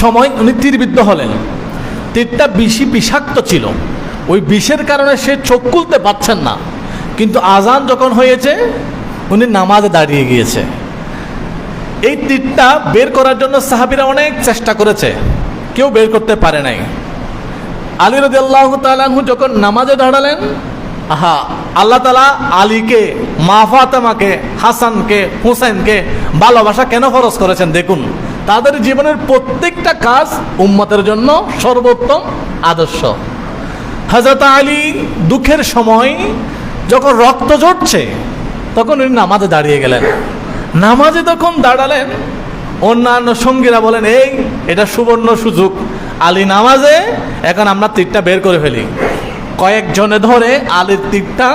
সময় উনি তীরবিদ্ধ হলেন। তীরটা বিষাক্ত ছিল, ওই বিষের কারণে সে চোখ খুলতে পারছেন না। কিন্তু আজান যখন হয়েছে উনি নামাজে দাঁড়িয়ে গিয়েছে। এই তীরটা বের করার জন্য সাহাবীরা অনেক চেষ্টা করেছে, কেউ বের করতে পারে নাই। আলী রাদিয়াল্লাহু তাআলা আনহু যখন নামাজে দাঁড়ালেন, আল্লাহ তাআলা আলীকে, মা ফাতেমাকে, হাসানকে, হুসাইনকে ভালোবাসা কেন ফরজ করেছেন দেখুন। তাদের জীবনের প্রত্যেকটা কাজ উম্মতের জন্য সর্বোত্তম আদর্শ। হযরত আলী দুঃখের সময় যখন রক্ত ঝরছে তখন উনি নামাজে দাঁড়িয়ে গেলেন। নামাজে তখন দাঁড়ালেন, অন্যান্য সঙ্গীরা বলেন এটা সুবর্ণ সুযোগ, আলী নামাজে, এখন আমরা তীরটা বের করে ফেলি। কয়েকজনে ধরে আলীর তীরটা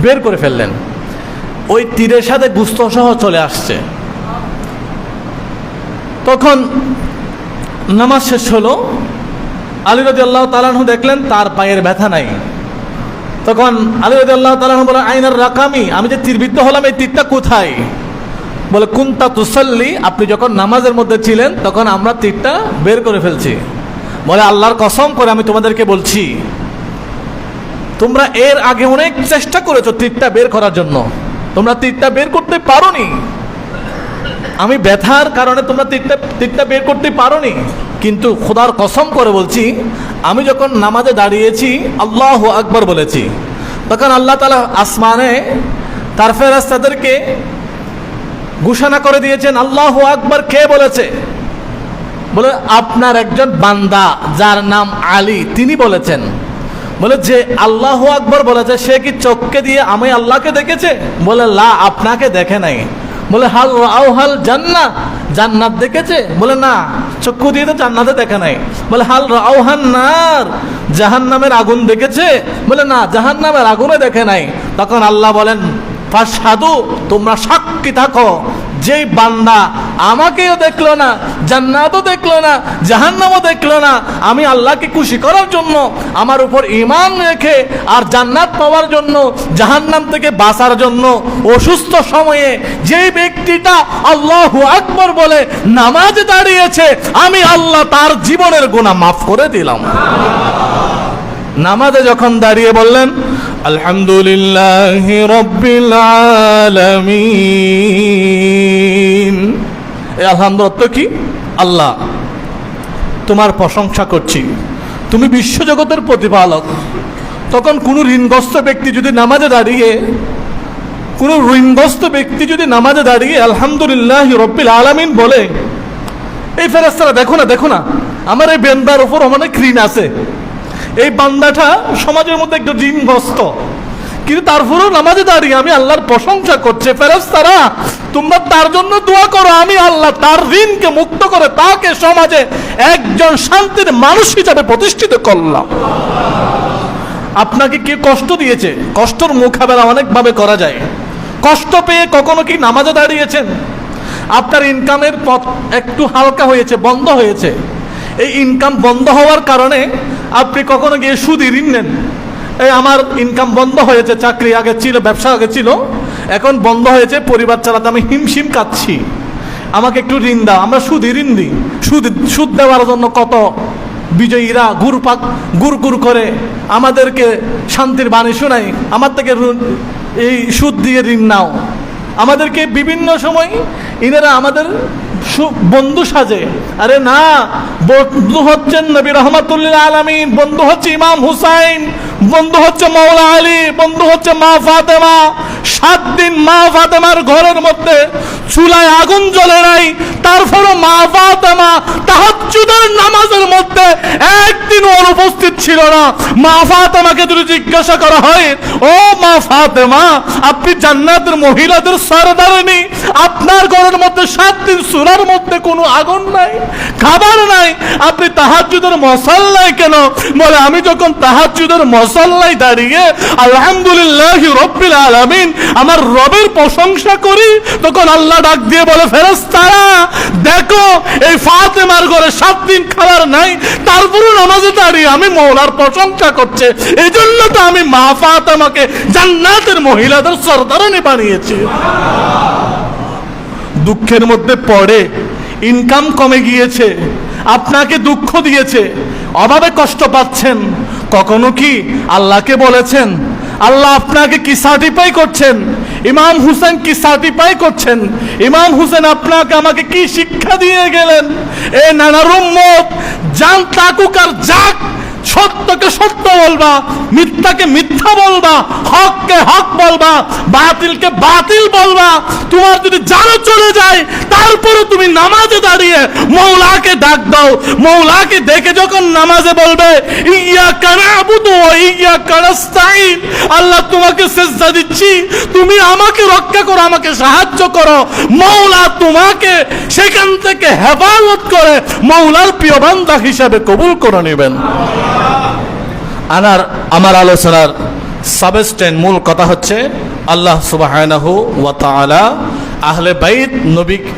বের করে ফেললেন। ওই তীরের সাথে গুস্ত সহ চলে আসছে। তখন নামাজ শেষ হলো, আলী রাদিয়াল্লাহু তাআলা আনহু দেখলেন তার পায়ের ব্যথা নাই। তখন আলী রাদিয়াল্লাহু তাআলা আনহু বলেন আইনার রাকামি, আমি যে তীরবিদ্ধ হলাম এই তীরটা কোথায়? বলে কুনতা তুসাল্লি, আপনি যখন নামাজের মধ্যে ছিলেন তখন আমরা তীরটা বের করে ফেলছি। বলে আল্লাহর কসম করে আমি তোমাদেরকে বলছি, তোমরা এর আগে অনেক চেষ্টা করেছো তীরটা বের করার জন্য, তোমরা তীরটা বের করতে পারোনি। আমি ব্যথার কারণে তোমরা তীরটা বের করতে পারোনি, কিন্তু খোদার কসম করে বলছি, আমি যখন নামাজে দাঁড়িয়েছি আল্লাহু আকবার বলেছি, তখন আল্লাহ তাআলা আসমানে তার ফেরেশতাদেরকে ঘোষণা করে দিয়েছেন আল্লাহু আকবার কে বলেছে? বলে আপনার একজন বান্দা যার নাম আলী তিনি বলেছেন। বলে যে আল্লাহু আকবার বলেছে সে কি চোখকে দিয়ে আমি আল্লাহকে দেখেছে? বলে লা, আপনাকে দেখে নাই। বলে হাল রাআউহাল জান্নাহ, জান্নাত দেখেছে? বলে না, চক্ষু দিয়ে তো জান্নাতে দেখে নাই। বলে হাল রাআউহান নার, জাহান্নামের আগুন দেখেছে? বলে না, জাহান্নামের আগুনে দেখে নাই। তখন আল্লাহ বলেন ফাশহাদু, তোমরা সাক্ষী থাকো, যেই বান্দা আমাকেও দেখলো না, জান্নাতও দেখলো না, জাহান্নামও দেখলো না, আমি আল্লাহকে খুশি করার জন্য, আমার উপর ঈমান রেখে আর জান্নাত পাওয়ার জন্য, জাহান্নাম থেকে বাঁচার জন্য অসুস্থ সময়ে যেই ব্যক্তিটা আল্লাহু আকবার বলে নামাজে দাঁড়িয়েছে, আমি আল্লাহ তার জীবনের গুনাহ মাফ করে দিলাম। নামাজে যখন দাঁড়িয়ে বললেন আলহামদুলিল্লাহি রাব্বিল আলামিন, এই আলহামদুলিল্লাহ কি? আল্লাহ তোমার প্রশংসা করছি, তুমি বিশ্বজগতের প্রতিপালক। তখন কোনো ঋণগ্রস্ত ব্যক্তি যদি নামাজে দাঁড়িয়ে আলহামদুলিল্লাহি রাব্বিল আলামিন বলে, এই ফেরেশতারা দেখো না আমার এই বান্দার উপর অনেক ঋণ আছে, এই বান্দাটা সমাজের মধ্যে একটু ঋণগ্রস্ত, কিন্তু তারপরেও নামাজে দাঁড়িয়ে আমি আল্লাহর প্রশংসা করছে। ফেরেশতারা তোমরা তার জন্য দোয়া করো, আমি আল্লাহ তার ঋণকে মুক্ত করে তাকে সমাজে একজন শান্তির মানুষ হিসাবে প্রতিষ্ঠিত করলাম। আপনাকে কে কষ্ট দিয়েছে? কষ্টের মোকাবেলা অনেকভাবে করা যায়। কষ্ট পেয়ে কখনো কি নামাজে দাঁড়িয়েছেন? আপনার ইনকামের পথ একটু হালকা হয়েছে, বন্ধ হয়েছে, এই ইনকাম বন্ধ হওয়ার কারণে আপনি কখনো গিয়ে সুদী ঋণ নেন? এই আমার ইনকাম বন্ধ হয়েছে, চাকরি আগে ছিল, ব্যবসা আগে ছিল, এখন বন্ধ হয়েছে, পরিবার চালাতে আমি হিমশিম কাচ্ছি, আমাকে একটু ঋণ দাও। আমরা সুদী ঋণ দিই। সুদ দেওয়ার জন্য কত বিজয়ীরা গুর করে আমাদেরকে শান্তির বাণী শোনায়, আমার থেকে এই সুদ দিয়ে ঋণ নাও। আমাদেরকে বিভিন্ন সময় ইনারা আমাদের বন্ধু সাজে। আরে না, বন্ধু হচ্ছেন নবী রহমাতুল্লিল আলামিন, বন্ধু হচ্ছে ইমাম হুসাইন, বন্ধু হচ্ছে মৌলা আলী, বন্ধু হচ্ছে মা ফাতেমা। 7 দিন মা ফাতেমার ঘরের মধ্যে চুলায় আগুন জ্বলে নাই, তারপরও মা ফাতেমা তাহাজ্জুদের নামাজের মধ্যে একদিন অনুপস্থিত ছিল না। মা ফাতেমাকে যদি জিজ্ঞাসা করা হয়, ও মা ফাতেমা, আপনি জান্নাতের মহিলাদের সরদারিনী, আপনার ঘরের মধ্যে 7 দিন চুলার মধ্যে কোনো আগুন নাই, খাবার নাই, আপনি তাহাজ্জুদের মুসাল্লায় কেন? বলে আমি যখন তাহাজ্জুদের মুসাল্লায় দাঁড়িয়ে আলহামদুলিল্লাহি রাব্বিল আলামিন আমার রবের প্রশংসা করি, তখন আল্লাহ ডাক দিয়ে বলে ফেরেশতারা দেখো, এই ফাতেমার ঘরে 7 দিন খাবার নাই, তারপরে নামাজে দাঁড়িয়ে আমি মওলার প্রশংসা করছে, এই জন্য তো আমি মা ফাতেমাকে জান্নাতের মহিলাদের সরদারানি বানিয়েছি। দুঃখের মধ্যে পড়ে ইনকাম কমে গিয়েছে, আপনাকে দুঃখ দিয়েছে, অভাবে কষ্ট পাচ্ছেন, কখনো কি আল্লাহকে বলেছেন? আল্লাহ আপনাকে কি সার্টিফাই করছেন? ইমাম হুসেন কি সার্টিফাই করছেন? ইমাম হুসেন আপনাকে আমাকে কি শিক্ষা দিয়ে গেলেন? এ নানার উম্মত, জান তাকুক আর যাক, সত্যকে সত্য বলবা, মিথ্যাকে মিথ্যা বলবা, হককে হক বলবা, বাতিলকে বাতিল বলবা। তোমার যদি জানো চলে যায়, তারপরে তুমি নামাজে দাঁড়িয়ে মৌলাকে ডাক দাও। মৌলাকে দেখে যখন নামাজে বলবে ইয়্যাকা না'বুদু ওয়া ইয়্যাকা নাস্তাঈন, আল্লাহ তোমাকে সিজদা দিচ্ছি, তুমি আমাকে রক্ষা করো, আমাকে সাহায্য করো। মৌলা তোমাকে সেখান থেকে হেফাজত করে মৌলার প্রিয় বান্দা হিসেবে কবুল করে নেবেন। আমার আলোচনার সাবস্টেন্ট মূল কথা হচ্ছে আল্লাহ সুবহানাহু ওয়া তাআলা, আহলে বাইত,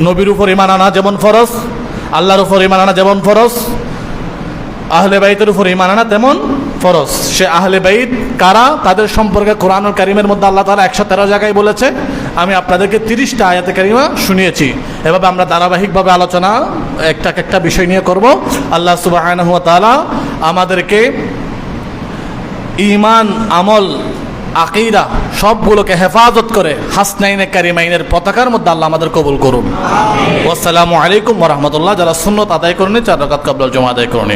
নবীর উপর ঈমান আনা যেমন ফরজ, আল্লাহর উপর ঈমান আনা যেমন ফরজ, আহলে বাইতের উপর ঈমান আনা তেমন ফরজ। সে আহলে বাইত কারা, তাদের সম্পর্কে কোরআনুল কারীমের মধ্যে আল্লাহ তাআলা 113 জায়গায় বলেছে। আমি আপনাদেরকে 30টা আয়াতে কারিমা শুনিয়েছি। এভাবে আমরা ধারাবাহিকভাবে আলোচনা একটা বিষয় নিয়ে করব। আল্লাহ সুবহানাহু ওয়া তাআলা আমাদেরকে ঈমান, আমল, আকীদা সবগুলোকে হেফাজত করে হাসনাইনে কারিমাইনের পতাকার মধ্যে আল্লাহ আমাদের কবুল করুন। আসসালামু আলাইকুম ওয়া রাহমাতুল্লাহ। যারা সুন্নত আদায় করেনি 4 রাকাত ক্বাবলাল জুমা আদায় করুন।